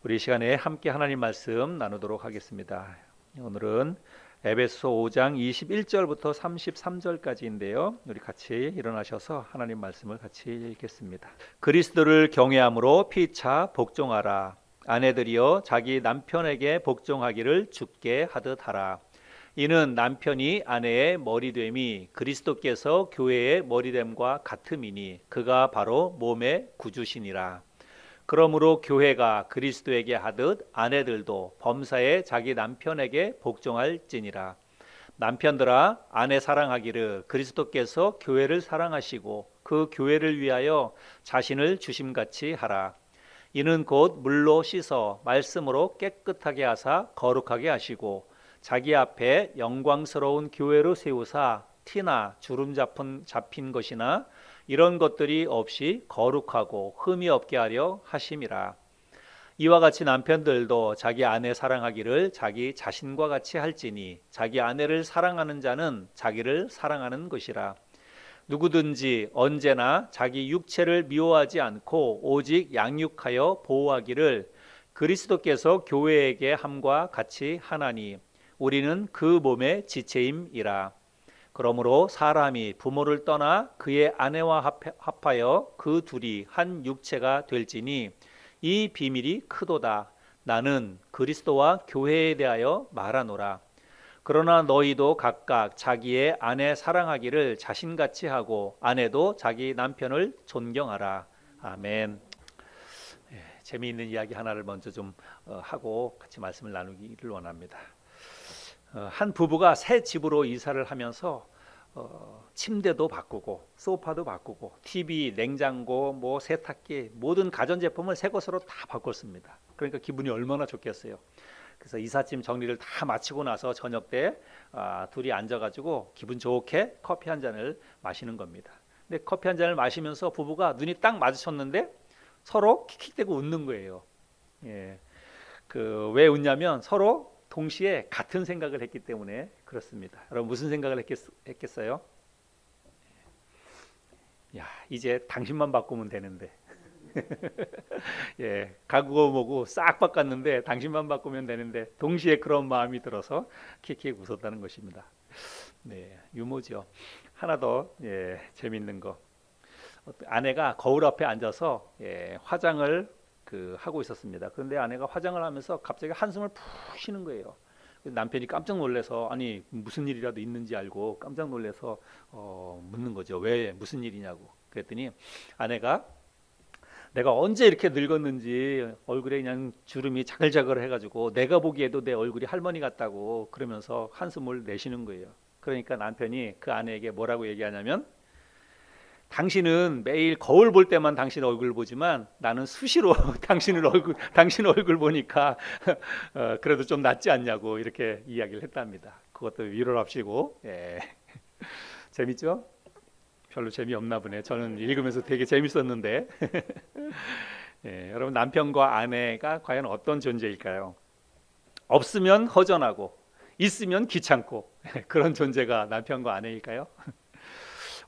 우리 이 시간에 함께 하나님 말씀 나누도록 하겠습니다. 오늘은 에베소 5장 21절부터 33절까지인데요. 우리 같이 일어나셔서 하나님 말씀을 같이 읽겠습니다. 그리스도를 경외함으로 피차 복종하라. 아내들이여 자기 남편에게 복종하기를 주께 하듯 하라. 이는 남편이 아내의 머리됨이 그리스도께서 교회의 머리됨과 같음이니 그가 바로 몸의 구주시니라. 그러므로 교회가 그리스도에게 하듯 아내들도 범사에 자기 남편에게 복종할지니라. 남편들아 아내 사랑하기를 그리스도께서 교회를 사랑하시고 그 교회를 위하여 자신을 주심같이 하라. 이는 곧 물로 씻어 말씀으로 깨끗하게 하사 거룩하게 하시고 자기 앞에 영광스러운 교회로 세우사 티나 주름 잡힌 것이나 이런 것들이 없이 거룩하고 흠이 없게 하려 하심이라. 이와 같이 남편들도 자기 아내 사랑하기를 자기 자신과 같이 할지니 자기 아내를 사랑하는 자는 자기를 사랑하는 것이라. 누구든지 언제나 자기 육체를 미워하지 않고 오직 양육하여 보호하기를 그리스도께서 교회에게 함과 같이 하나니 우리는 그 몸의 지체임이라. 그러므로 사람이 부모를 떠나 그의 아내와 합하여 그 둘이 한 육체가 될지니 이 비밀이 크도다. 나는 그리스도와 교회에 대하여 말하노라. 그러나 너희도 각각 자기의 아내 사랑하기를 자신같이 하고 아내도 자기 남편을 존경하라. 아멘. 재미있는 이야기 하나를 먼저 좀 하고 같이 말씀을 나누기를 원합니다. 한 부부가 새 집으로 이사를 하면서 침대도 바꾸고 소파도 바꾸고 TV, 냉장고, 뭐 세탁기 모든 가전제품을 새 것으로 다 바꿨습니다. 그러니까 기분이 얼마나 좋겠어요. 그래서 이삿짐 정리를 다 마치고 나서 저녁 때 둘이 앉아가지고 기분 좋게 커피 한 잔을 마시는 겁니다. 근데 커피 한 잔을 마시면서 부부가 눈이 딱 마주쳤는데 서로 킥킥대고 웃는 거예요. 예, 왜 웃냐면 서로 동시에 같은 생각을 했기 때문에 그렇습니다. 여러분 무슨 생각을 했겠어요? 야, 이제 당신만 바꾸면 되는데. 예, 가구고 뭐고 싹 바꿨는데 당신만 바꾸면 되는데 동시에 그런 마음이 들어서 킥킥 웃었다는 것입니다. 네, 유머죠. 하나 더 재밌는 거. 아내가 거울 앞에 앉아서 화장을 하고 있었습니다. 그런데 아내가 화장을 하면서 갑자기 한숨을 푹 쉬는 거예요. 남편이 깜짝 놀라서 아니 무슨 일이라도 있는지 알고 깜짝 놀라서 묻는 거죠. 왜 무슨 일이냐고. 그랬더니 아내가 내가 언제 이렇게 늙었는지 얼굴에 그냥 주름이 자글자글 해가지고 내가 보기에도 내 얼굴이 할머니 같다고 그러면서 한숨을 내쉬는 거예요. 그러니까 남편이 그 아내에게 뭐라고 얘기하냐면 당신은 매일 거울 볼 때만 당신 얼굴 보지만 나는 수시로 당신 얼굴 보니까 그래도 좀 낫지 않냐고 이렇게 이야기를 했답니다. 그것도 위로를 합시고 재밌죠? 별로 재미없나 보네. 저는 읽으면서 되게 재밌었는데 여러분 남편과 아내가 과연 어떤 존재일까요? 없으면 허전하고 있으면 귀찮고 그런 존재가 남편과 아내일까요?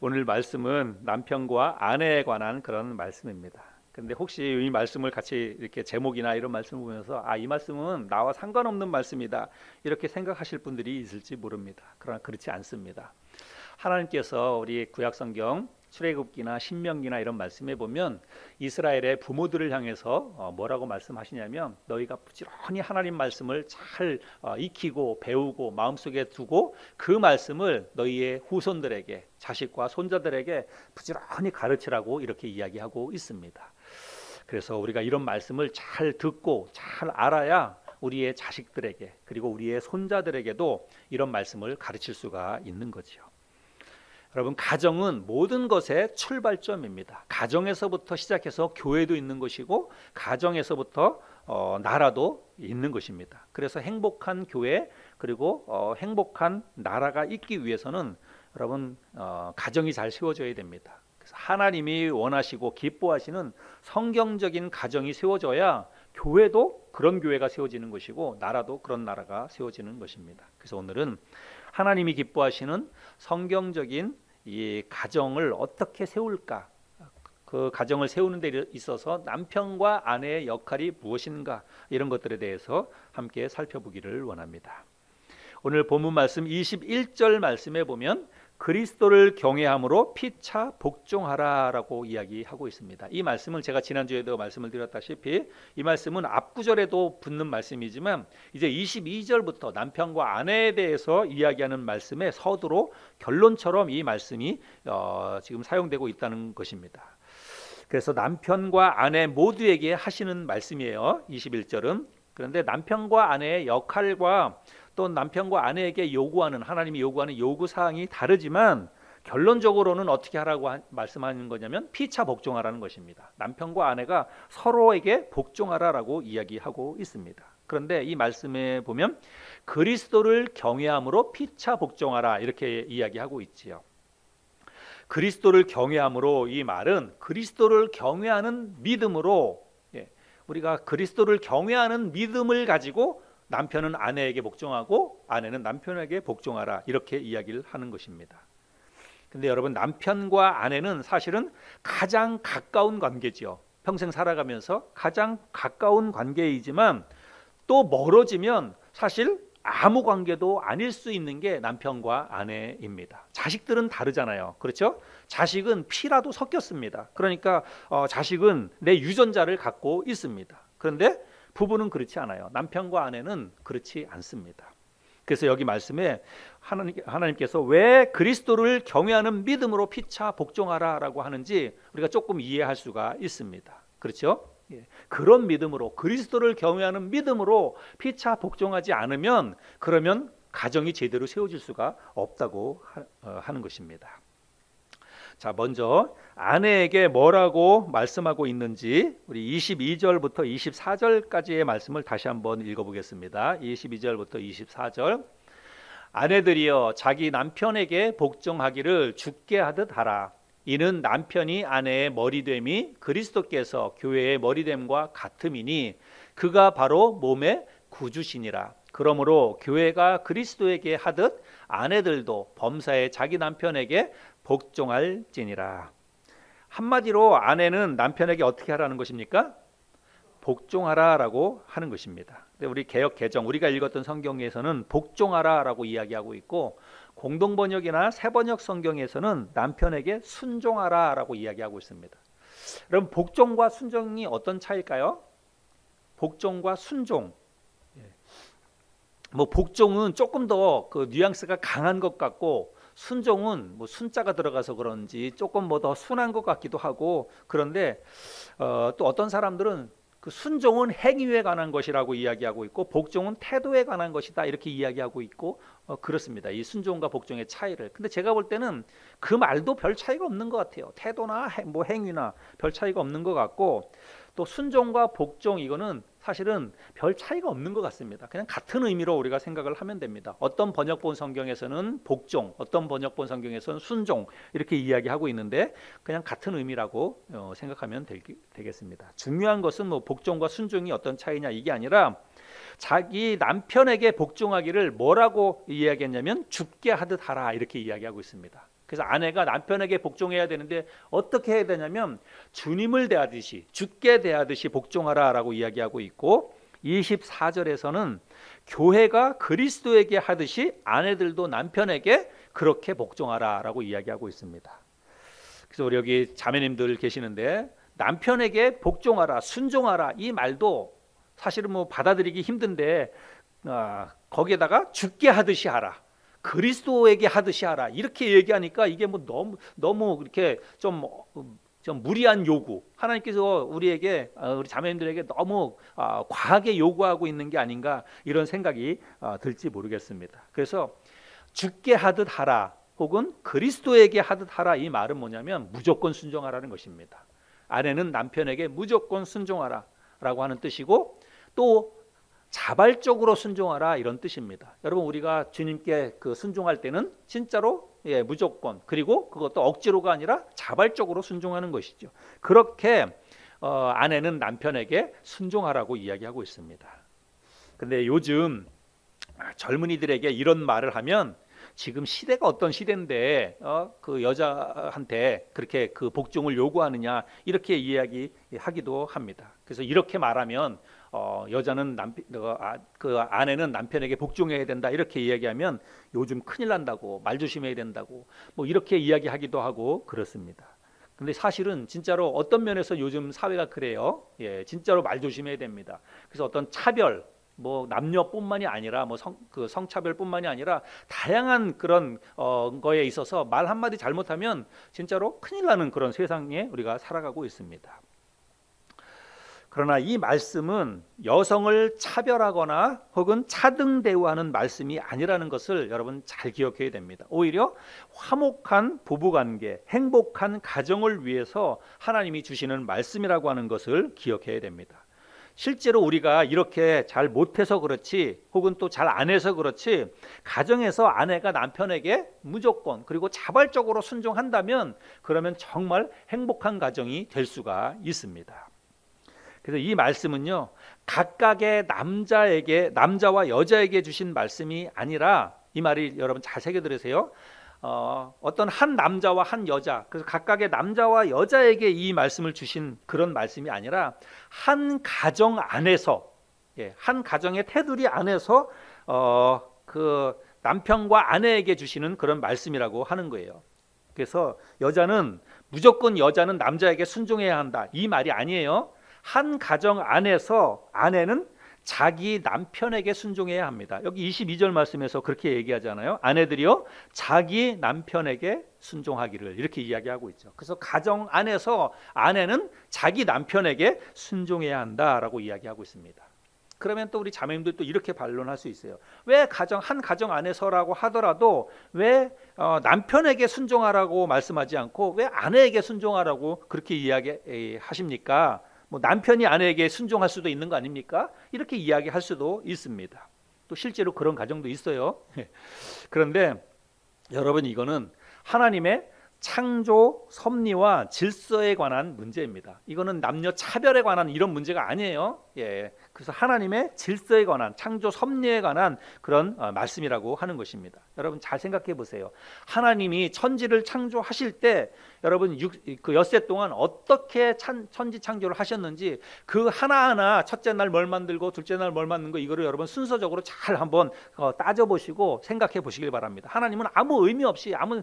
오늘 말씀은 남편과 아내에 관한 그런 말씀입니다. 근데 혹시 이 말씀을 같이 이렇게 제목이나 이런 말씀을 보면서 이 말씀은 나와 상관없는 말씀이다 이렇게 생각하실 분들이 있을지 모릅니다. 그러나 그렇지 않습니다. 하나님께서 우리 구약성경 출애굽기나 신명기나 이런 말씀에 보면 이스라엘의 부모들을 향해서 뭐라고 말씀하시냐면 너희가 부지런히 하나님 말씀을 잘 익히고 배우고 마음속에 두고 그 말씀을 너희의 후손들에게 자식과 손자들에게 부지런히 가르치라고 이렇게 이야기하고 있습니다. 그래서 우리가 이런 말씀을 잘 듣고 잘 알아야 우리의 자식들에게 그리고 우리의 손자들에게도 이런 말씀을 가르칠 수가 있는 거죠. 여러분 가정은 모든 것의 출발점입니다. 가정에서부터 시작해서 교회도 있는 것이고 가정에서부터 나라도 있는 것입니다. 그래서 행복한 교회 그리고 행복한 나라가 있기 위해서는 여러분 가정이 잘 세워져야 됩니다. 그래서 하나님이 원하시고 기뻐하시는 성경적인 가정이 세워져야 교회도 그런 교회가 세워지는 것이고 나라도 그런 나라가 세워지는 것입니다. 그래서 오늘은 하나님이 기뻐하시는 성경적인 이 가정을 어떻게 세울까 그 가정을 세우는 데 있어서 남편과 아내의 역할이 무엇인가 이런 것들에 대해서 함께 살펴보기를 원합니다. 오늘 본문 말씀 21절 말씀에 보면 그리스도를 경외함으로 피차 복종하라라고 이야기하고 있습니다. 이 말씀을 제가 지난주에도 말씀을 드렸다시피 이 말씀은 앞구절에도 붙는 말씀이지만 이제 22절부터 남편과 아내에 대해서 이야기하는 말씀의 서두로 결론처럼 이 말씀이 지금 사용되고 있다는 것입니다. 그래서 남편과 아내 모두에게 하시는 말씀이에요. 21절은. 그런데 남편과 아내의 역할과 또 남편과 아내에게 요구하는 하나님이 요구하는 요구사항이 다르지만 결론적으로는 어떻게 하라고 말씀하는 거냐면 피차 복종하라는 것입니다. 남편과 아내가 서로에게 복종하라라고 이야기하고 있습니다. 그런데 이 말씀에 보면 그리스도를 경외함으로 피차 복종하라 이렇게 이야기하고 있지요. 그리스도를 경외함으로 이 말은 그리스도를 경외하는 믿음으로 우리가 그리스도를 경외하는 믿음을 가지고 남편은 아내에게 복종하고 아내는 남편에게 복종하라 이렇게 이야기를 하는 것입니다. 근데 여러분 남편과 아내는 사실은 가장 가까운 관계지요. 평생 살아가면서 가장 가까운 관계이지만 또 멀어지면 사실 아무 관계도 아닐 수 있는 게 남편과 아내입니다. 자식들은 다르잖아요. 그렇죠? 자식은 피라도 섞였습니다. 그러니까 자식은 내 유전자를 갖고 있습니다. 그런데 부부는 그렇지 않아요. 남편과 아내는 그렇지 않습니다. 그래서 여기 말씀에 하나님께서 왜 그리스도를 경외하는 믿음으로 피차 복종하라라고 하는지 우리가 조금 이해할 수가 있습니다. 그렇죠? 그런 믿음으로 그리스도를 경외하는 믿음으로 피차 복종하지 않으면 그러면 가정이 제대로 세워질 수가 없다고 하는 것입니다. 자, 먼저 아내에게 뭐라고 말씀하고 있는지 우리 22절부터 24절까지의 말씀을 다시 한번 읽어보겠습니다. 22절부터 24절. 아내들이여 자기 남편에게 복종하기를 주께 하듯 하라. 이는 남편이 아내의 머리됨이 그리스도께서 교회의 머리됨과 같음이니 그가 바로 몸의 구주시니라. 그러므로 교회가 그리스도에게 하듯 아내들도 범사에 자기 남편에게 복종할지니라. 한마디로 아내는 남편에게 어떻게 하라는 것입니까? 복종하라라고 하는 것입니다. 근데 우리 개역 개정 우리가 읽었던 성경에서는 복종하라라고 이야기하고 있고 공동번역이나 새번역 성경에서는 남편에게 순종하라라고 이야기하고 있습니다. 여러분 복종과 순종이 어떤 차이일까요? 복종과 순종. 뭐 복종은 조금 더 그 뉘앙스가 강한 것 같고 순종은 뭐 순자가 들어가서 그런지 조금 뭐 더 순한 것 같기도 하고 그런데 또 어떤 사람들은 그 순종은 행위에 관한 것이라고 이야기하고 있고 복종은 태도에 관한 것이다 이렇게 이야기하고 있고 그렇습니다. 이 순종과 복종의 차이를. 근데 제가 볼 때는 그 말도 별 차이가 없는 것 같아요. 태도나 뭐 행위나 별 차이가 없는 것 같고 또 순종과 복종 이거는 사실은 별 차이가 없는 것 같습니다. 그냥 같은 의미로 우리가 생각을 하면 됩니다. 어떤 번역본 성경에서는 복종, 어떤 번역본 성경에서는 순종 이렇게 이야기하고 있는데 그냥 같은 의미라고 생각하면 되겠습니다. 중요한 것은 뭐 복종과 순종이 어떤 차이냐 이게 아니라 자기 남편에게 복종하기를 뭐라고 이야기했냐면 죽게 하듯 하라 이렇게 이야기하고 있습니다. 그래서 아내가 남편에게 복종해야 되는데 어떻게 해야 되냐면 주님을 대하듯이 죽게 대하듯이 복종하라라고 이야기하고 있고 24절에서는 교회가 그리스도에게 하듯이 아내들도 남편에게 그렇게 복종하라라고 이야기하고 있습니다. 그래서 우리 여기 자매님들 계시는데 남편에게 복종하라 순종하라 이 말도 사실은 뭐 받아들이기 힘든데 거기에다가 죽게 하듯이 하라 그리스도에게 하듯이 하라 이렇게 얘기하니까 이게 뭐 너무 이렇게 좀 무리한 요구 하나님께서 우리에게 우리 자매님들에게 너무 과하게 요구하고 있는 게 아닌가 이런 생각이 들지 모르겠습니다. 그래서 죽게 하듯 하라 혹은 그리스도에게 하듯 하라 이 말은 뭐냐면 무조건 순종하라는 것입니다. 아내는 남편에게 무조건 순종하라 라고 하는 뜻이고 또 자발적으로 순종하라 이런 뜻입니다. 여러분 우리가 주님께 그 순종할 때는 진짜로 무조건 그리고 그것도 억지로가 아니라 자발적으로 순종하는 것이죠. 그렇게 아내는 남편에게 순종하라고 이야기하고 있습니다. 근데 요즘 젊은이들에게 이런 말을 하면 지금 시대가 어떤 시대인데 그 여자한테 그렇게 그 복종을 요구하느냐 이렇게 이야기하기도 합니다. 그래서 이렇게 말하면 여자는 그 아내는 남편에게 복종해야 된다 이렇게 이야기하면 요즘 큰일 난다고 말 조심해야 된다고 뭐 이렇게 이야기하기도 하고 그렇습니다. 근데 사실은 진짜로 어떤 면에서 요즘 사회가 그래요. 예, 진짜로 말 조심해야 됩니다. 그래서 어떤 차별, 뭐 남녀뿐만이 아니라 뭐 성차별뿐만이 아니라 다양한 그런 거에 있어서 말 한마디 잘못하면 진짜로 큰일 나는 그런 세상에 우리가 살아가고 있습니다. 그러나 이 말씀은 여성을 차별하거나 혹은 차등 대우하는 말씀이 아니라는 것을 여러분 잘 기억해야 됩니다. 오히려 화목한 부부관계, 행복한 가정을 위해서 하나님이 주시는 말씀이라고 하는 것을 기억해야 됩니다. 실제로 우리가 이렇게 잘 못해서 그렇지 혹은 또 잘 안 해서 그렇지 가정에서 아내가 남편에게 무조건 그리고 자발적으로 순종한다면 그러면 정말 행복한 가정이 될 수가 있습니다. 그래서 이 말씀은요 각각의 남자와 여자에게 주신 말씀이 아니라 이 말이 여러분 잘 새겨 들으세요. 어떤 한 남자와 한 여자 그래서 각각의 남자와 여자에게 이 말씀을 주신 그런 말씀이 아니라 한 가정 안에서 한 가정의 테두리 안에서 그 남편과 아내에게 주시는 그런 말씀이라고 하는 거예요. 그래서 무조건 여자는 남자에게 순종해야 한다 이 말이 아니에요. 한 가정 안에서 아내는 자기 남편에게 순종해야 합니다. 여기 22절 말씀에서 그렇게 얘기하잖아요. 아내들이요 자기 남편에게 순종하기를 이렇게 이야기하고 있죠. 그래서 가정 안에서 아내는 자기 남편에게 순종해야 한다라고 이야기하고 있습니다. 그러면 또 우리 자매님들 또 이렇게 반론할 수 있어요. 왜 한 가정 안에서라고 하더라도 왜 남편에게 순종하라고 말씀하지 않고 왜 아내에게 순종하라고 그렇게 이야기하십니까? 뭐 남편이 아내에게 순종할 수도 있는 거 아닙니까? 이렇게 이야기할 수도 있습니다. 또 실제로 그런 가정도 있어요. 그런데 여러분 이거는 하나님의 창조 섭리와 질서에 관한 문제입니다. 이거는 남녀 차별에 관한 이런 문제가 아니에요. 그래서 하나님의 질서에 관한 창조 섭리에 관한 그런 말씀이라고 하는 것입니다. 여러분 잘 생각해 보세요. 하나님이 천지를 창조하실 때 여러분 그 엿새 동안 어떻게 천지 창조를 하셨는지 그 하나하나 첫째 날 뭘 만들고 둘째 날 뭘 만든 거 이거를 여러분 순서적으로 잘 한번 따져보시고 생각해 보시길 바랍니다. 하나님은 아무 의미 없이 아무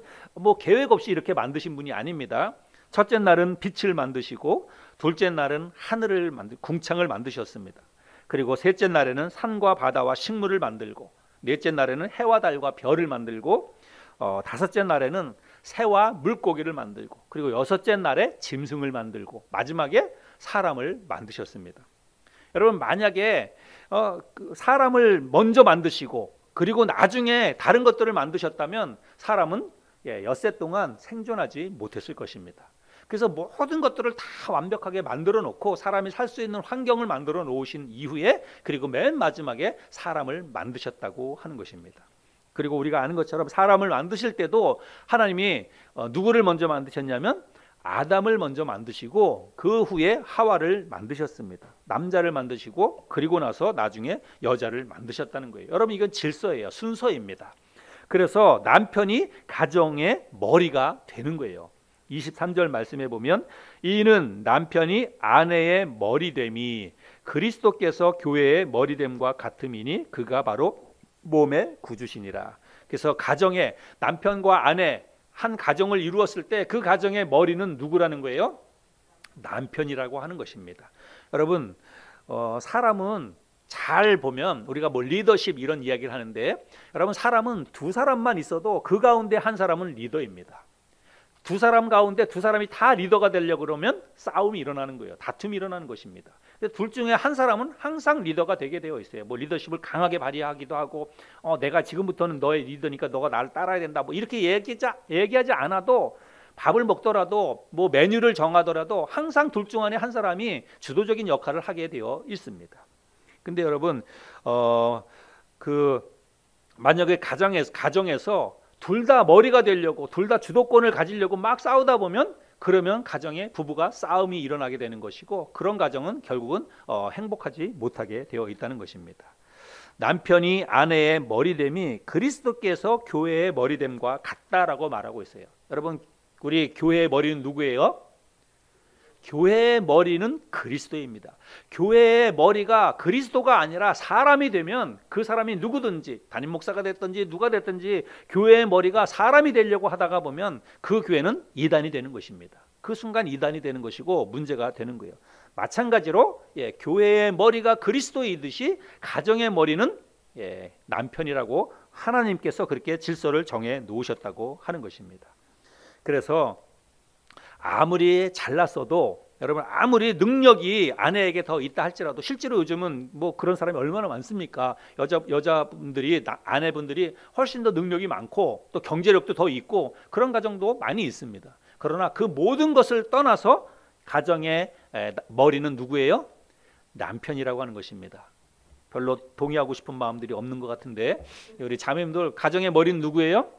계획 없이 이렇게 만드신 분이 아닙니다. 첫째 날은 빛을 만드시고 둘째 날은 하늘을 궁창을 만드셨습니다. 그리고 셋째 날에는 산과 바다와 식물을 만들고 넷째 날에는 해와 달과 별을 만들고 다섯째 날에는 새와 물고기를 만들고 그리고 여섯째 날에 짐승을 만들고 마지막에 사람을 만드셨습니다. 여러분 만약에 사람을 먼저 만드시고 그리고 나중에 다른 것들을 만드셨다면 사람은 엿새 동안 생존하지 못했을 것입니다. 그래서 모든 것들을 다 완벽하게 만들어 놓고 사람이 살 수 있는 환경을 만들어 놓으신 이후에 그리고 맨 마지막에 사람을 만드셨다고 하는 것입니다. 그리고 우리가 아는 것처럼 사람을 만드실 때도 하나님이 누구를 먼저 만드셨냐면 아담을 먼저 만드시고 그 후에 하와를 만드셨습니다. 남자를 만드시고 그리고 나서 나중에 여자를 만드셨다는 거예요. 여러분 이건 질서예요. 순서입니다. 그래서 남편이 가정의 머리가 되는 거예요. 23절 말씀해 보면 이는 남편이 아내의 머리됨이 그리스도께서 교회의 머리됨과 같음이니 그가 바로 몸의 구주시니라. 그래서 가정에 남편과 아내 한 가정을 이루었을 때 그 가정의 머리는 누구라는 거예요? 남편이라고 하는 것입니다. 여러분 사람은 잘 보면 우리가 뭐 리더십 이런 이야기를 하는데 여러분 사람은 두 사람만 있어도 그 가운데 한 사람은 리더입니다. 두 사람 가운데 두 사람이 다 리더가 되려고 그러면 싸움이 일어나는 거예요. 다툼이 일어나는 것입니다. 둘 중에 한 사람은 항상 리더가 되게 되어 있어요. 뭐 리더십을 강하게 발휘하기도 하고 내가 지금부터는 너의 리더니까 너가 나를 따라야 된다. 뭐 이렇게 얘기하지 않아도 밥을 먹더라도 뭐 메뉴를 정하더라도 항상 둘 중 안에 한 사람이 주도적인 역할을 하게 되어 있습니다. 근데 여러분 만약에 가정에서 둘 다 머리가 되려고 둘 다 주도권을 가지려고 막 싸우다 보면 그러면 가정에 부부가 싸움이 일어나게 되는 것이고 그런 가정은 결국은 행복하지 못하게 되어 있다는 것입니다. 남편이 아내의 머리됨이 그리스도께서 교회의 머리됨과 같다라고 말하고 있어요. 여러분, 우리 교회의 머리는 누구예요? 교회의 머리는 그리스도입니다. 교회의 머리가 그리스도가 아니라 사람이 되면 그 사람이 누구든지, 담임 목사가 됐든지 누가 됐든지 교회의 머리가 사람이 되려고 하다가 보면 그 교회는 이단이 되는 것입니다. 그 순간 이단이 되는 것이고 문제가 되는 거예요. 마찬가지로 교회의 머리가 그리스도이듯이 가정의 머리는 남편이라고 하나님께서 그렇게 질서를 정해 놓으셨다고 하는 것입니다. 그래서 아무리 잘났어도, 여러분 아무리 능력이 아내에게 더 있다 할지라도, 실제로 요즘은 뭐 그런 사람이 얼마나 많습니까? 여자분들이, 아내분들이 훨씬 더 능력이 많고 또 경제력도 더 있고 그런 가정도 많이 있습니다. 그러나 그 모든 것을 떠나서 가정의 머리는 누구예요? 남편이라고 하는 것입니다. 별로 동의하고 싶은 마음들이 없는 것 같은데, 우리 자매님들, 가정의 머리는 누구예요?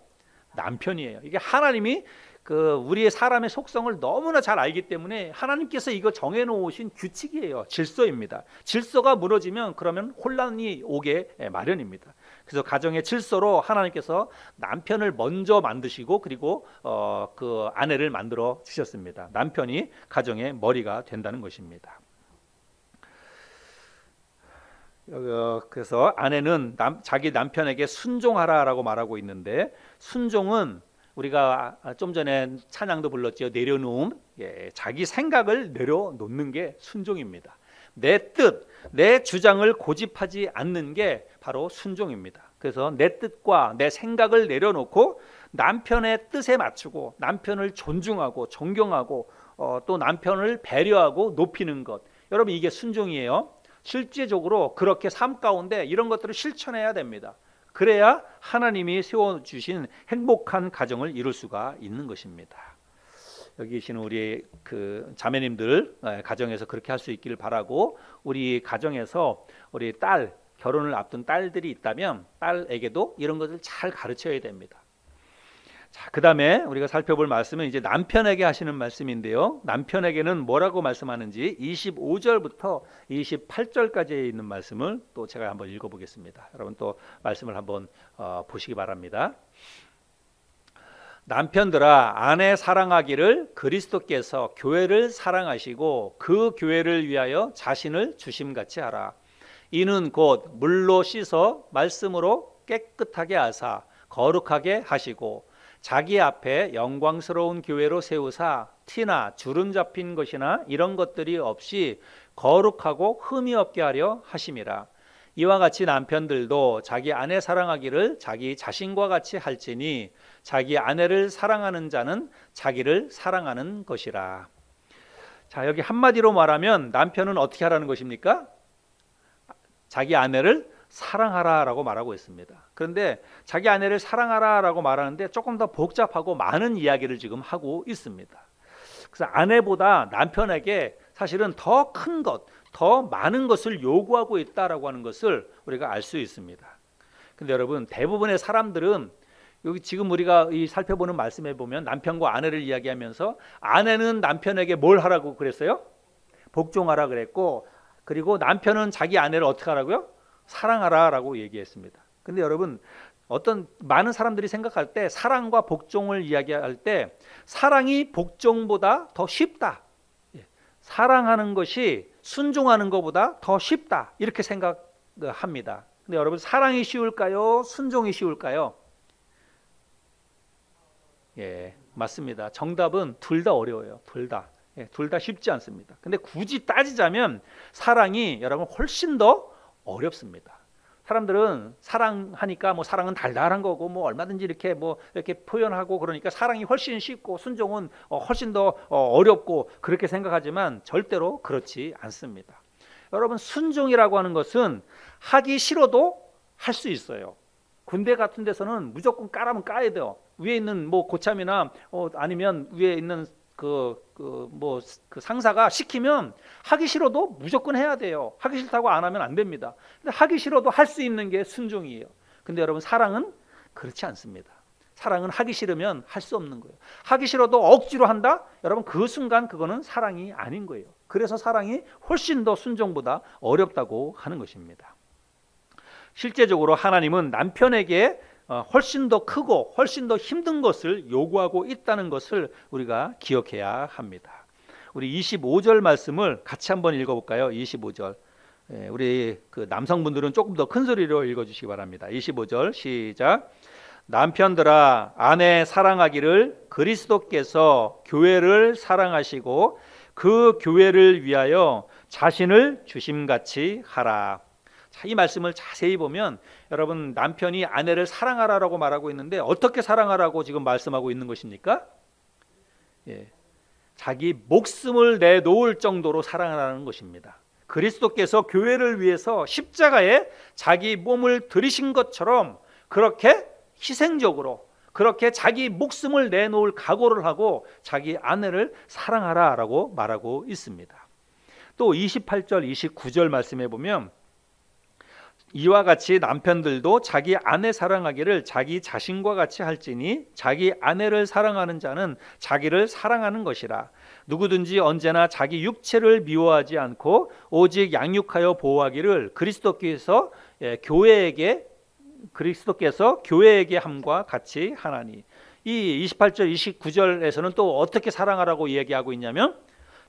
남편이에요. 이게 하나님이 우리의 사람의 속성을 너무나 잘 알기 때문에 하나님께서 이거 정해놓으신 규칙이에요. 질서입니다. 질서가 무너지면 그러면 혼란이 오게 마련입니다. 그래서 가정의 질서로 하나님께서 남편을 먼저 만드시고 그리고 그 아내를 만들어 주셨습니다. 남편이 가정의 머리가 된다는 것입니다. 그래서 아내는 자기 남편에게 순종하라라고 말하고 있는데, 순종은 우리가 좀 전에 찬양도 불렀죠. 내려놓음, 자기 생각을 내려놓는 게 순종입니다. 내 뜻, 내 주장을 고집하지 않는 게 바로 순종입니다. 그래서 내 뜻과 내 생각을 내려놓고 남편의 뜻에 맞추고 남편을 존중하고 존경하고 또 남편을 배려하고 높이는 것, 여러분 이게 순종이에요. 실제적으로 그렇게 삶 가운데 이런 것들을 실천해야 됩니다. 그래야 하나님이 세워주신 행복한 가정을 이룰 수가 있는 것입니다. 여기 계시는 우리 자매님들 가정에서 그렇게 할 수 있기를 바라고, 우리 가정에서 우리 결혼을 앞둔 딸들이 있다면 딸에게도 이런 것을 잘 가르쳐야 됩니다. 자, 그 다음에 우리가 살펴볼 말씀은 이제 남편에게 하시는 말씀인데요. 남편에게는 뭐라고 말씀하는지 25절부터 28절까지 있는 말씀을 또 제가 한번 읽어보겠습니다. 여러분 또 말씀을 한번 보시기 바랍니다. 남편들아, 아내 사랑하기를 그리스도께서 교회를 사랑하시고 그 교회를 위하여 자신을 주심같이 하라. 이는 곧 물로 씻어 말씀으로 깨끗하게 하사 거룩하게 하시고 자기 앞에 영광스러운 교회로 세우사 티나 주름 잡힌 것이나 이런 것들이 없이 거룩하고 흠이 없게 하려 하심이라. 이와 같이 남편들도 자기 아내 사랑하기를 자기 자신과 같이 할지니 자기 아내를 사랑하는 자는 자기를 사랑하는 것이라. 자, 여기 한마디로 말하면 남편은 어떻게 하라는 것입니까? 자기 아내를 사랑하라라고 말하고 있습니다. 그런데 자기 아내를 사랑하라라고 말하는데 조금 더 복잡하고 많은 이야기를 지금 하고 있습니다. 그래서 아내보다 남편에게 사실은 더 큰 것, 더 많은 것을 요구하고 있다라고 하는 것을 우리가 알 수 있습니다. 근데 여러분, 대부분의 사람들은 여기 지금 우리가 이 살펴보는 말씀에 보면 남편과 아내를 이야기하면서 아내는 남편에게 뭘 하라고 그랬어요? 복종하라 그랬고, 그리고 남편은 자기 아내를 어떻게 하라고요? 사랑하라라고 얘기했습니다. 근데 여러분, 많은 사람들이 생각할 때 사랑과 복종을 이야기할 때 사랑이 복종보다 더 쉽다, 사랑하는 것이 순종하는 것보다 더 쉽다, 이렇게 생각합니다. 근데 여러분, 사랑이 쉬울까요? 순종이 쉬울까요? 맞습니다. 정답은 둘 다 어려워요. 둘 다 쉽지 않습니다. 근데 굳이 따지자면 사랑이 여러분 훨씬 더 어렵습니다. 사람들은 사랑하니까 뭐 사랑은 달달한 거고 뭐 얼마든지 이렇게 표현하고 그러니까 사랑이 훨씬 쉽고 순종은 훨씬 더 어렵고 그렇게 생각하지만 절대로 그렇지 않습니다. 여러분, 순종이라고 하는 것은 하기 싫어도 할 수 있어요. 군대 같은 데서는 무조건 까라면 까야 돼요. 위에 있는 뭐 고참이나 아니면 위에 있는 그 상사가 시키면 하기 싫어도 무조건 해야 돼요. 하기 싫다고 안 하면 안 됩니다. 근데 하기 싫어도 할 수 있는 게 순종이에요. 근데 여러분, 사랑은 그렇지 않습니다. 사랑은 하기 싫으면 할 수 없는 거예요. 하기 싫어도 억지로 한다? 여러분, 그 순간 그거는 사랑이 아닌 거예요. 그래서 사랑이 훨씬 더 순종보다 어렵다고 하는 것입니다. 실제적으로 하나님은 남편에게 훨씬 더 크고 훨씬 더 힘든 것을 요구하고 있다는 것을 우리가 기억해야 합니다. 우리 25절 말씀을 같이 한번 읽어볼까요? 25절. 우리 그 남성분들은 조금 더 큰 소리로 읽어주시기 바랍니다. 25절 시작. 남편들아 아내 사랑하기를 그리스도께서 교회를 사랑하시고 그 교회를 위하여 자신을 주심같이 하라. 자, 이 말씀을 자세히 보면 여러분 남편이 아내를 사랑하라라고 말하고 있는데 어떻게 사랑하라고 지금 말씀하고 있는 것입니까? 자기 목숨을 내놓을 정도로 사랑하라는 것입니다. 그리스도께서 교회를 위해서 십자가에 자기 몸을 들이신 것처럼 그렇게 희생적으로 그렇게 자기 목숨을 내놓을 각오를 하고 자기 아내를 사랑하라라고 말하고 있습니다. 또 28절 29절 말씀해 보면 이와 같이 남편들도 자기 아내 사랑하기를 자기 자신과 같이 할지니 자기 아내를 사랑하는 자는 자기를 사랑하는 것이라. 누구든지 언제나 자기 육체를 미워하지 않고 오직 양육하여 보호하기를 그리스도께서 교회에게 함과 같이 하나니. 이 28절 29절에서는 또 어떻게 사랑하라고 이야기하고 있냐면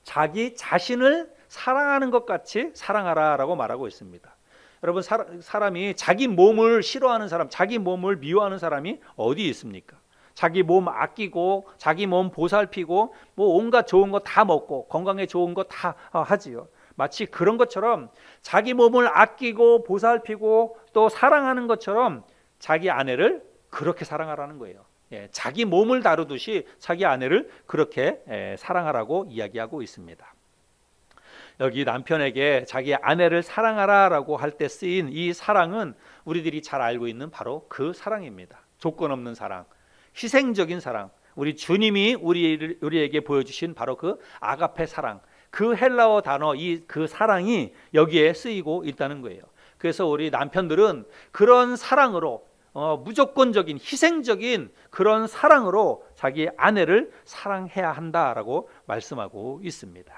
자기 자신을 사랑하는 것 같이 사랑하라라고 말하고 있습니다. 여러분 사람이 자기 몸을 싫어하는 사람, 자기 몸을 미워하는 사람이 어디 있습니까? 자기 몸 아끼고 자기 몸 보살피고 뭐 온갖 좋은 거 다 먹고 건강에 좋은 거 다 하지요. 마치 그런 것처럼 자기 몸을 아끼고 보살피고 또 사랑하는 것처럼 자기 아내를 그렇게 사랑하라는 거예요. 자기 몸을 다루듯이 자기 아내를 그렇게 사랑하라고 이야기하고 있습니다. 여기 남편에게 자기 아내를 사랑하라라고 할 때 쓰인 이 사랑은 우리들이 잘 알고 있는 바로 그 사랑입니다. 조건 없는 사랑, 희생적인 사랑, 우리 주님이 우리에게 보여주신 바로 그 아가페 사랑, 그 헬라어 단어 그 사랑이 여기에 쓰이고 있다는 거예요. 그래서 우리 남편들은 그런 사랑으로 무조건적인 희생적인 그런 사랑으로 자기 아내를 사랑해야 한다라고 말씀하고 있습니다.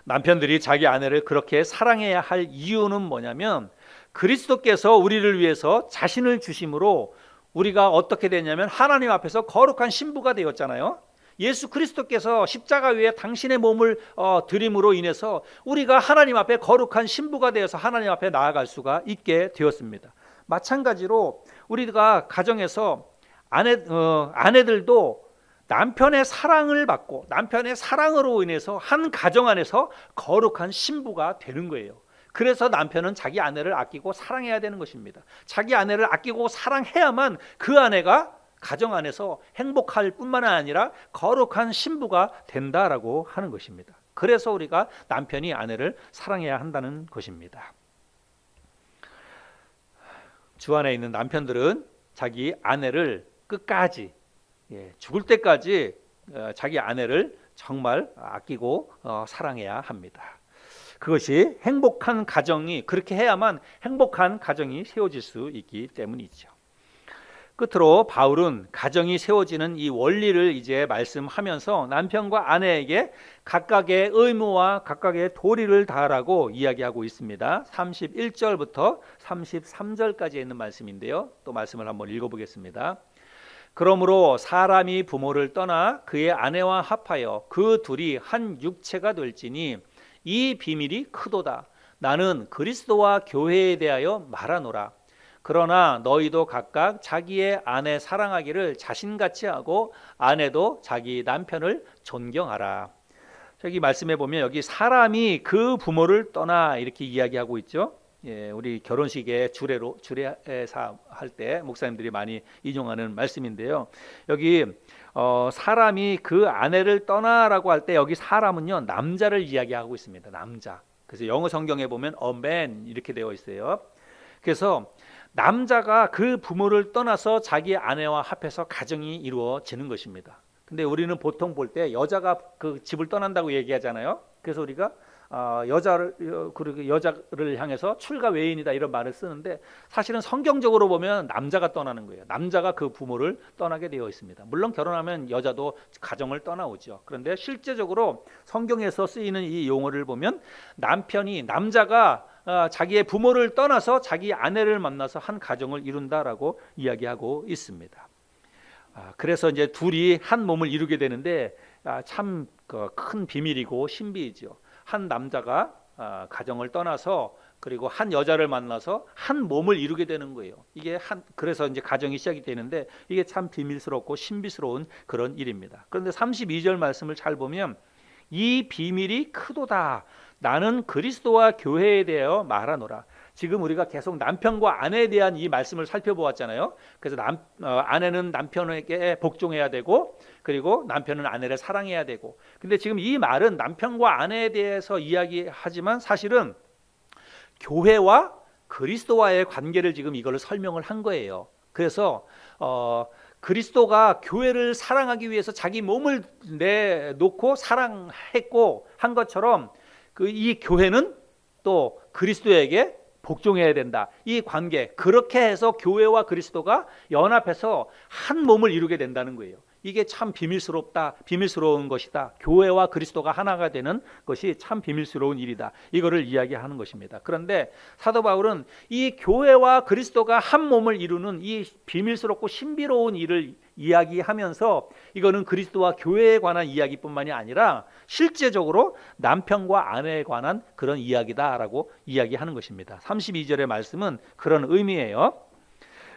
남편들이 자기 아내를 그렇게 사랑해야 할 이유는 뭐냐면 그리스도께서 우리를 위해서 자신을 주심으로 우리가 어떻게 되냐면 하나님 앞에서 거룩한 신부가 되었잖아요. 예수 그리스도께서 십자가 위에 당신의 몸을 드림으로 인해서 우리가 하나님 앞에 거룩한 신부가 되어서 하나님 앞에 나아갈 수가 있게 되었습니다. 마찬가지로 우리가 가정에서 아내들도 남편의 사랑을 받고 남편의 사랑으로 인해서 한 가정 안에서 거룩한 신부가 되는 거예요. 그래서 남편은 자기 아내를 아끼고 사랑해야 되는 것입니다. 자기 아내를 아끼고 사랑해야만 그 아내가 가정 안에서 행복할 뿐만 아니라 거룩한 신부가 된다라고 하는 것입니다. 그래서 우리가 남편이 아내를 사랑해야 한다는 것입니다. 주 안에 있는 남편들은 자기 아내를 끝까지 죽을 때까지 자기 아내를 정말 아끼고 사랑해야 합니다. 그것이 행복한 가정이 그렇게 해야만 행복한 가정이 세워질 수 있기 때문이죠. 끝으로 바울은 가정이 세워지는 이 원리를 이제 말씀하면서 남편과 아내에게 각각의 의무와 각각의 도리를 다하라고 이야기하고 있습니다. 31절부터 33절까지 있는 말씀인데요. 또 말씀을 한번 읽어보겠습니다. 그러므로 사람이 부모를 떠나 그의 아내와 합하여 그 둘이 한 육체가 될지니 이 비밀이 크도다. 나는 그리스도와 교회에 대하여 말하노라. 그러나 너희도 각각 자기의 아내 사랑하기를 자신같이 하고 아내도 자기 남편을 존경하라. 저기 말씀해 보면 여기 사람이 그 부모를 떠나 이렇게 이야기하고 있죠. 우리 결혼식에 주례사 할 때 목사님들이 많이 인용하는 말씀인데요. 여기 사람이 그 아내를 떠나라고 할 때 여기 사람은요 남자를 이야기하고 있습니다. 남자. 그래서 영어 성경에 보면 a man 이렇게 되어 있어요. 그래서 남자가 그 부모를 떠나서 자기 아내와 합해서 가정이 이루어지는 것입니다. 근데 우리는 보통 볼 때 여자가 그 집을 떠난다고 얘기하잖아요. 그래서 우리가 여자를 향해서 출가 외인이다 이런 말을 쓰는데 사실은 성경적으로 보면 남자가 떠나는 거예요. 남자가 그 부모를 떠나게 되어 있습니다. 물론 결혼하면 여자도 가정을 떠나오죠. 그런데 실제적으로 성경에서 쓰이는 이 용어를 보면 남자가 자기의 부모를 떠나서 자기 아내를 만나서 한 가정을 이룬다라고 이야기하고 있습니다. 그래서 이제 둘이 한 몸을 이루게 되는데 참 큰 비밀이고 신비이죠. 한 남자가 가정을 떠나서 그리고 한 여자를 만나서 한 몸을 이루게 되는 거예요. 그래서 이제 가정이 시작이 되는데 이게 참 비밀스럽고 신비스러운 그런 일입니다. 그런데 32절 말씀을 잘 보면 이 비밀이 크도다. 나는 그리스도와 교회에 대하여 말하노라. 지금 우리가 계속 남편과 아내에 대한 이 말씀을 살펴보았잖아요. 그래서 아내는 남편에게 복종해야 되고 그리고 남편은 아내를 사랑해야 되고. 근데 지금 이 말은 남편과 아내에 대해서 이야기하지만 사실은 교회와 그리스도와의 관계를 지금 이걸로 설명을 한 거예요. 그래서 그리스도가 교회를 사랑하기 위해서 자기 몸을 내놓고 사랑했고 한 것처럼 이 교회는 또 그리스도에게 복종해야 된다. 이 관계, 그렇게 해서 교회와 그리스도가 연합해서 한 몸을 이루게 된다는 거예요. 이게 참 비밀스러운 것이다. 교회와 그리스도가 하나가 되는 것이 참 비밀스러운 일이다. 이거를 이야기하는 것입니다. 그런데 사도 바울은 이 교회와 그리스도가 한 몸을 이루는 이 비밀스럽고 신비로운 일을 이야기하면서 이거는 그리스도와 교회에 관한 이야기뿐만이 아니라 실제적으로 남편과 아내에 관한 그런 이야기다라고 이야기하는 것입니다. 32절의 말씀은 그런 의미예요.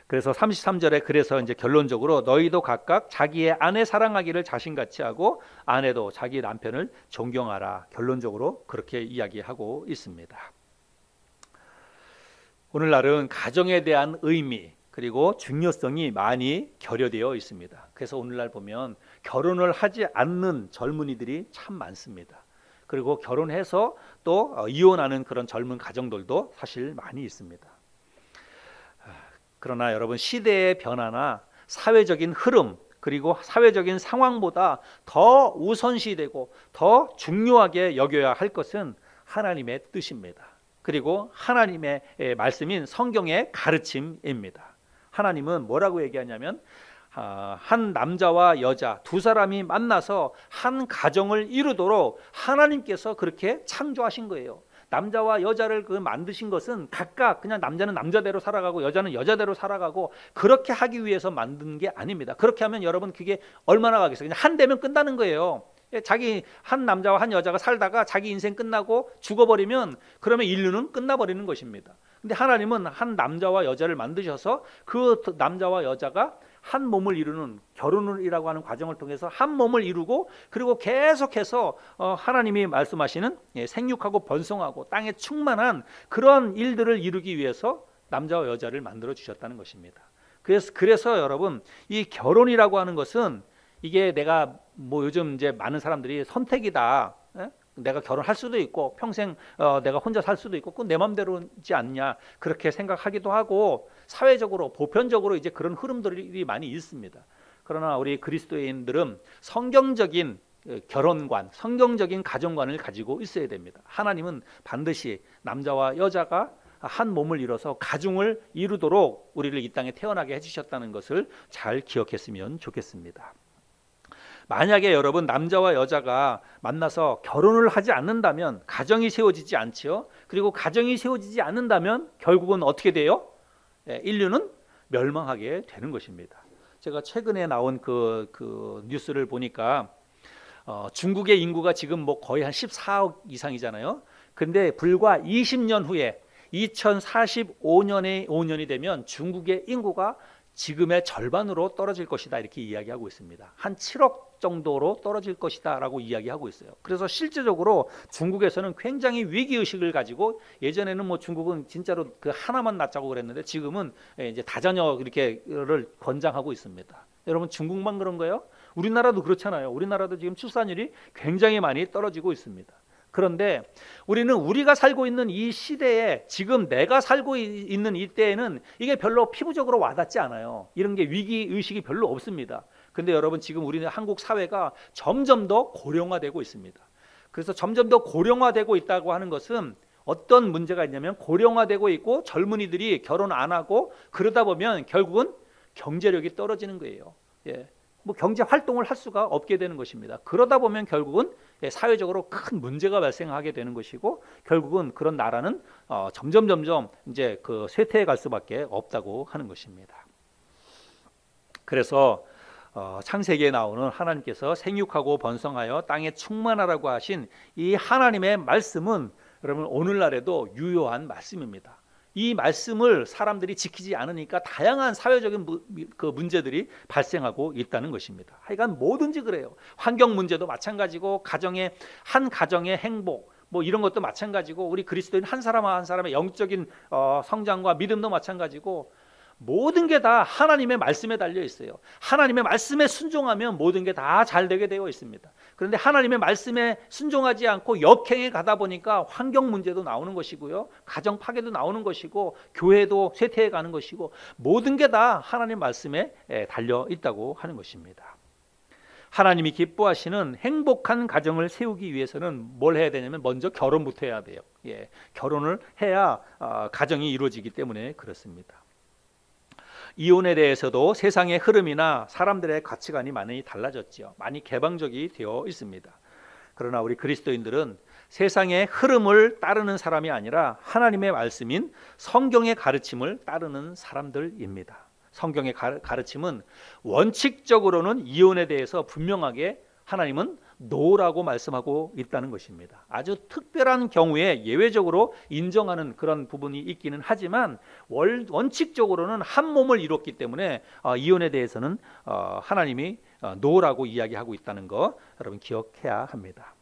그래서 33절에 그래서 이제 결론적으로 너희도 각각 자기의 아내 사랑하기를 자신같이 하고 아내도 자기 남편을 존경하라. 결론적으로 그렇게 이야기하고 있습니다. 오늘날은 가정에 대한 의미 그리고 중요성이 많이 결여되어 있습니다. 그래서 오늘날 보면 결혼을 하지 않는 젊은이들이 참 많습니다. 그리고 결혼해서 또 이혼하는 그런 젊은 가정들도 사실 많이 있습니다. 그러나 여러분 시대의 변화나 사회적인 흐름 그리고 사회적인 상황보다 더 우선시되고 더 중요하게 여겨야 할 것은 하나님의 뜻입니다. 그리고 하나님의 말씀인 성경의 가르침입니다. 하나님은 뭐라고 얘기하냐면 한 남자와 여자 두 사람이 만나서 한 가정을 이루도록 하나님께서 그렇게 창조하신 거예요. 남자와 여자를 만드신 것은 각각 그냥 남자는 남자대로 살아가고 여자는 여자대로 살아가고 그렇게 하기 위해서 만든 게 아닙니다. 그렇게 하면 여러분 그게 얼마나 가겠어요. 그냥 한 대면 끝나는 거예요. 자기 한 남자와 한 여자가 살다가 자기 인생 끝나고 죽어버리면 그러면 인류는 끝나버리는 것입니다. 근데 하나님은 한 남자와 여자를 만드셔서 그 남자와 여자가 한 몸을 이루는 결혼이라고 하는 과정을 통해서 한 몸을 이루고 그리고 계속해서 하나님이 말씀하시는 생육하고 번성하고 땅에 충만한 그런 일들을 이루기 위해서 남자와 여자를 만들어 주셨다는 것입니다. 그래서 여러분 이 결혼이라고 하는 것은 이게 내가 요즘 이제 많은 사람들이 선택이다. 내가 결혼할 수도 있고 평생 내가 혼자 살 수도 있고 내 맘대로지 않냐 그렇게 생각하기도 하고 사회적으로 보편적으로 이제 그런 흐름들이 많이 있습니다. 그러나 우리 그리스도인들은 성경적인 결혼관, 성경적인 가정관을 가지고 있어야 됩니다. 하나님은 반드시 남자와 여자가 한 몸을 이뤄서 가정을 이루도록 우리를 이 땅에 태어나게 해주셨다는 것을 잘 기억했으면 좋겠습니다. 만약에 여러분 남자와 여자가 만나서 결혼을 하지 않는다면 가정이 세워지지 않지요. 그리고 가정이 세워지지 않는다면 결국은 어떻게 돼요? 인류는 멸망하게 되는 것입니다. 제가 최근에 나온 그 뉴스를 보니까 중국의 인구가 지금 거의 한 14억 이상이잖아요. 근데 불과 20년 후에 2045년이 되면 중국의 인구가 지금의 절반으로 떨어질 것이다 이렇게 이야기하고 있습니다. 한 7억 정도로 떨어질 것이다 라고 이야기하고 있어요. 그래서 실제적으로 중국에서는 굉장히 위기의식을 가지고 예전에는 중국은 진짜로 그 하나만 낳자고 그랬는데 지금은 이제 다자녀 이렇게를 권장하고 있습니다. 여러분 중국만 그런 거예요? 우리나라도 그렇잖아요. 우리나라도 지금 출산율이 굉장히 많이 떨어지고 있습니다. 그런데 우리는 우리가 살고 있는 이 시대에 지금 내가 살고 있는 이때에는 이게 별로 피부적으로 와닿지 않아요. 이런 게 위기의식이 별로 없습니다. 근데 여러분 지금 우리는 한국 사회가 점점 더 고령화되고 있습니다. 그래서 점점 더 고령화되고 있다고 하는 것은 어떤 문제가 있냐면 고령화되고 있고 젊은이들이 결혼 안 하고 그러다 보면 결국은 경제력이 떨어지는 거예요. 예. 뭐 경제 활동을 할 수가 없게 되는 것입니다. 그러다 보면 결국은 사회적으로 큰 문제가 발생하게 되는 것이고 결국은 그런 나라는 점점 이제 그 쇠퇴해 갈 수밖에 없다고 하는 것입니다. 그래서 창세기에 나오는 하나님께서 생육하고 번성하여 땅에 충만하라고 하신 이 하나님의 말씀은 여러분 오늘날에도 유효한 말씀입니다. 이 말씀을 사람들이 지키지 않으니까 다양한 사회적인 그 문제들이 발생하고 있다는 것입니다. 하여간 뭐든지 그래요. 환경 문제도 마찬가지고 한 가정의 행복 뭐 이런 것도 마찬가지고 우리 그리스도인 한 사람 한 사람의 영적인 성장과 믿음도 마찬가지고 모든 게 다 하나님의 말씀에 달려 있어요. 하나님의 말씀에 순종하면 모든 게 다 잘 되게 되어 있습니다. 그런데 하나님의 말씀에 순종하지 않고 역행에 가다 보니까 환경 문제도 나오는 것이고요. 가정 파괴도 나오는 것이고 교회도 쇠퇴해 가는 것이고 모든 게 다 하나님 말씀에 달려 있다고 하는 것입니다. 하나님이 기뻐하시는 행복한 가정을 세우기 위해서는 뭘 해야 되냐면 먼저 결혼부터 해야 돼요. 예, 결혼을 해야 가정이 이루어지기 때문에 그렇습니다. 이혼에 대해서도 세상의 흐름이나 사람들의 가치관이 많이 달라졌죠. 많이 개방적이 되어 있습니다. 그러나 우리 그리스도인들은 세상의 흐름을 따르는 사람이 아니라 하나님의 말씀인 성경의 가르침을 따르는 사람들입니다. 성경의 가르침은 원칙적으로는 이혼에 대해서 분명하게 하나님은 노라고 말씀하고 있다는 것입니다. 아주 특별한 경우에 예외적으로 인정하는 그런 부분이 있기는 하지만 원칙적으로는 한 몸을 이뤘기 때문에 이혼에 대해서는 하나님이 노라고 이야기하고 있다는 거 여러분 기억해야 합니다.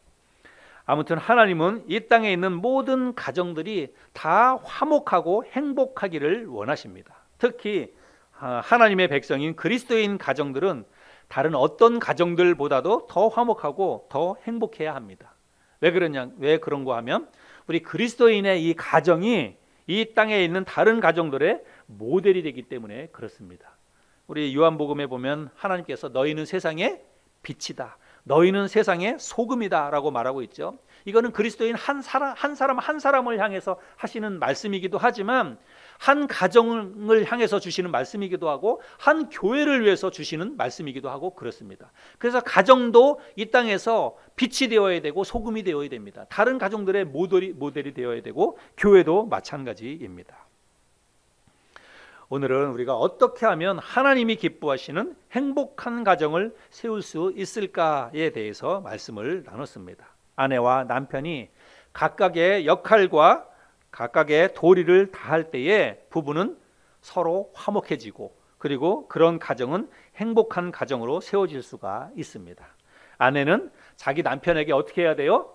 아무튼 하나님은 이 땅에 있는 모든 가정들이 다 화목하고 행복하기를 원하십니다. 특히 하나님의 백성인 그리스도인 가정들은 다른 어떤 가정들보다도 더 화목하고 더 행복해야 합니다. 왜 그런가 하면 우리 그리스도인의 이 가정이 이 땅에 있는 다른 가정들의 모델이 되기 때문에 그렇습니다. 우리 요한복음에 보면 하나님께서 너희는 세상의 빛이다. 너희는 세상의 소금이다 라고 말하고 있죠. 이거는 그리스도인 한 사람을 향해서 하시는 말씀이기도 하지만 한 가정을 향해서 주시는 말씀이기도 하고 한 교회를 위해서 주시는 말씀이기도 하고 그렇습니다. 그래서 가정도 이 땅에서 빛이 되어야 되고 소금이 되어야 됩니다. 다른 가정들의 모델이 되어야 되고 교회도 마찬가지입니다. 오늘은 우리가 어떻게 하면 하나님이 기뻐하시는 행복한 가정을 세울 수 있을까에 대해서 말씀을 나눴습니다. 아내와 남편이 각각의 역할과 각각의 도리를 다할 때에 부부는 서로 화목해지고 그리고 그런 가정은 행복한 가정으로 세워질 수가 있습니다. 아내는 자기 남편에게 어떻게 해야 돼요?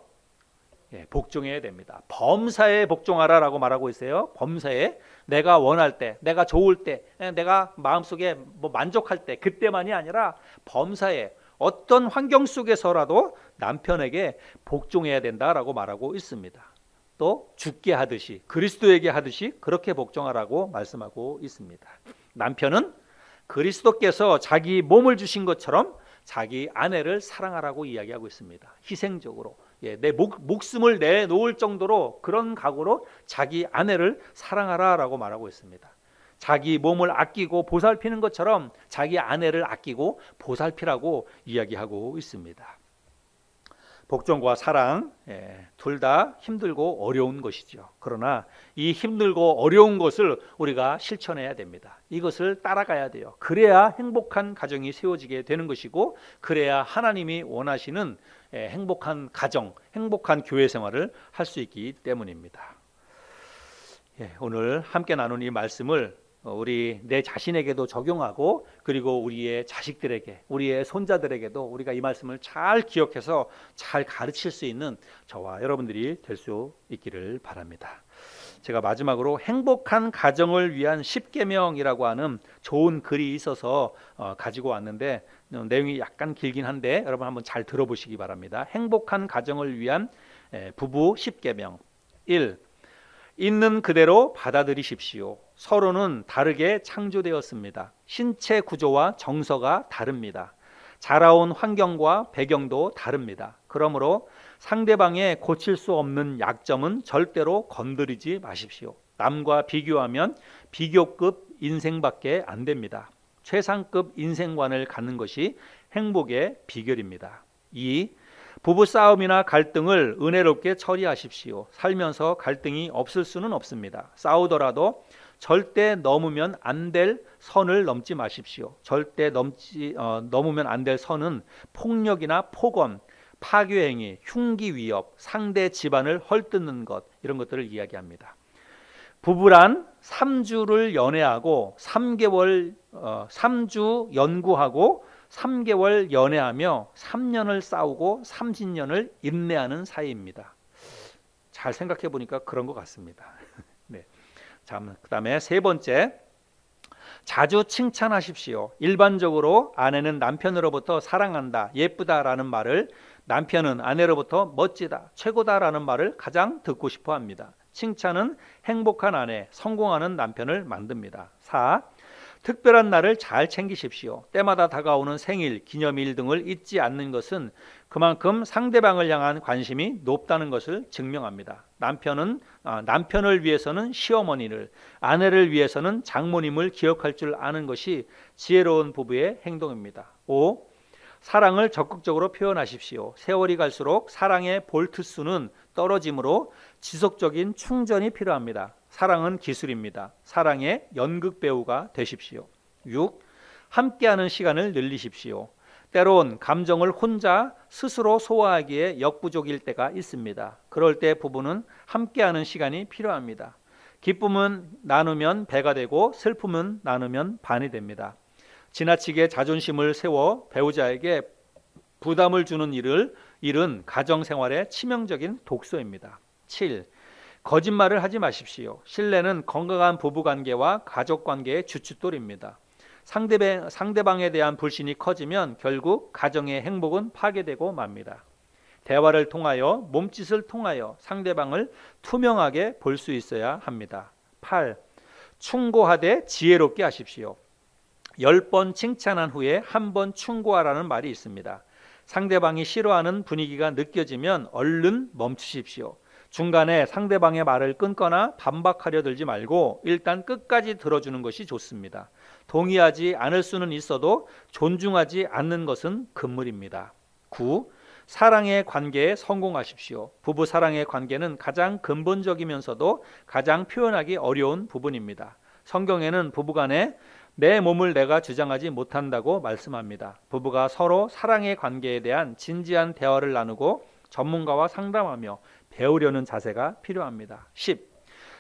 복종해야 됩니다. 범사에 복종하라라고 말하고 있어요. 범사에 내가 원할 때, 내가 좋을 때, 내가 마음속에 만족할 때 그때만이 아니라 범사에 어떤 환경 속에서라도 남편에게 복종해야 된다라고 말하고 있습니다. 또 죽게 하듯이 그리스도에게 하듯이 그렇게 복종하라고 말씀하고 있습니다. 남편은 그리스도께서 자기 몸을 주신 것처럼 자기 아내를 사랑하라고 이야기하고 있습니다. 희생적으로 내 목숨을 내놓을 정도로 그런 각오로 자기 아내를 사랑하라라고 말하고 있습니다. 자기 몸을 아끼고 보살피는 것처럼 자기 아내를 아끼고 보살피라고 이야기하고 있습니다. 복종과 사랑 둘 다 힘들고 어려운 것이죠. 그러나 이 힘들고 어려운 것을 우리가 실천해야 됩니다. 이것을 따라가야 돼요. 그래야 행복한 가정이 세워지게 되는 것이고 그래야 하나님이 원하시는 행복한 가정, 행복한 교회 생활을 할 수 있기 때문입니다. 오늘 함께 나눈 이 말씀을 우리 내 자신에게도 적용하고 그리고 우리의 자식들에게 우리의 손자들에게도 우리가 이 말씀을 잘 기억해서 잘 가르칠 수 있는 저와 여러분들이 될 수 있기를 바랍니다. 제가 마지막으로 행복한 가정을 위한 10계명이라고 하는 좋은 글이 있어서 가지고 왔는데 내용이 약간 길긴 한데 여러분 한번 잘 들어보시기 바랍니다. 행복한 가정을 위한 부부 10계명 1. 있는 그대로 받아들이십시오. 서로는 다르게 창조되었습니다. 신체 구조와 정서가 다릅니다. 자라온 환경과 배경도 다릅니다. 그러므로 상대방의 고칠 수 없는 약점은 절대로 건드리지 마십시오. 남과 비교하면 비교급 인생밖에 안 됩니다. 최상급 인생관을 갖는 것이 행복의 비결입니다. 2. 부부 싸움이나 갈등을 은혜롭게 처리하십시오. 살면서 갈등이 없을 수는 없습니다. 싸우더라도 절대 넘으면 안 될 선을 넘지 마십시오. 절대 넘으면 안 될 선은 폭력이나 폭언, 파괴행위, 흉기 위협, 상대 집안을 헐뜯는 것, 이런 것들을 이야기합니다. 부부란 3주를 연애하고 3주 연구하고 3개월 연애하며 3년을 싸우고 30년을 인내하는 사이입니다. 잘 생각해 보니까 그런 것 같습니다. 네. 자, 그다음에 세 번째, 자주 칭찬하십시오. 일반적으로 아내는 남편으로부터 사랑한다, 예쁘다라는 말을, 남편은 아내로부터 멋지다, 최고다라는 말을 가장 듣고 싶어 합니다. 칭찬은 행복한 아내, 성공하는 남편을 만듭니다. 4. 특별한 날을 잘 챙기십시오. 때마다 다가오는 생일, 기념일 등을 잊지 않는 것은 그만큼 상대방을 향한 관심이 높다는 것을 증명합니다. 남편을 위해서는 시어머니를, 아내를 위해서는 장모님을 기억할 줄 아는 것이 지혜로운 부부의 행동입니다. 5. 사랑을 적극적으로 표현하십시오. 세월이 갈수록 사랑의 볼트수는 떨어지므로 지속적인 충전이 필요합니다. 사랑은 기술입니다. 사랑의 연극 배우가 되십시오. 6. 함께하는 시간을 늘리십시오. 때론 감정을 혼자 스스로 소화하기에 역부족일 때가 있습니다. 그럴 때 부부는 함께하는 시간이 필요합니다. 기쁨은 나누면 배가 되고 슬픔은 나누면 반이 됩니다. 지나치게 자존심을 세워 배우자에게 부담을 주는 일은 가정생활의 치명적인 독소입니다. 7. 거짓말을 하지 마십시오. 신뢰는 건강한 부부관계와 가족관계의 주춧돌입니다. 상대방에 대한 불신이 커지면 결국 가정의 행복은 파괴되고 맙니다. 대화를 통하여, 몸짓을 통하여 상대방을 투명하게 볼 수 있어야 합니다. 8. 충고하되 지혜롭게 하십시오. 10번 칭찬한 후에 한 번 충고하라는 말이 있습니다. 상대방이 싫어하는 분위기가 느껴지면 얼른 멈추십시오. 중간에 상대방의 말을 끊거나 반박하려 들지 말고 일단 끝까지 들어주는 것이 좋습니다. 동의하지 않을 수는 있어도 존중하지 않는 것은 금물입니다. 9. 사랑의 관계에 성공하십시오. 부부 사랑의 관계는 가장 근본적이면서도 가장 표현하기 어려운 부분입니다. 성경에는 부부간에 내 몸을 내가 주장하지 못한다고 말씀합니다. 부부가 서로 사랑의 관계에 대한 진지한 대화를 나누고 전문가와 상담하며 배우려는 자세가 필요합니다. 10.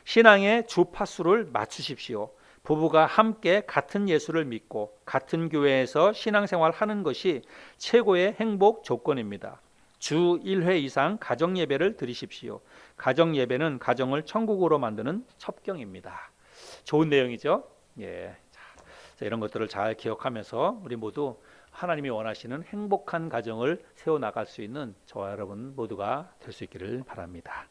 신앙의 주파수를 맞추십시오. 부부가 함께 같은 예수를 믿고 같은 교회에서 신앙생활하는 것이 최고의 행복 조건입니다. 주 1회 이상 가정예배를 드리십시오. 가정예배는 가정을 천국으로 만드는 첩경입니다. 좋은 내용이죠? 예. 자, 이런 것들을 잘 기억하면서 우리 모두 하나님이 원하시는 행복한 가정을 세워나갈 수 있는 저와 여러분 모두가 될 수 있기를 바랍니다.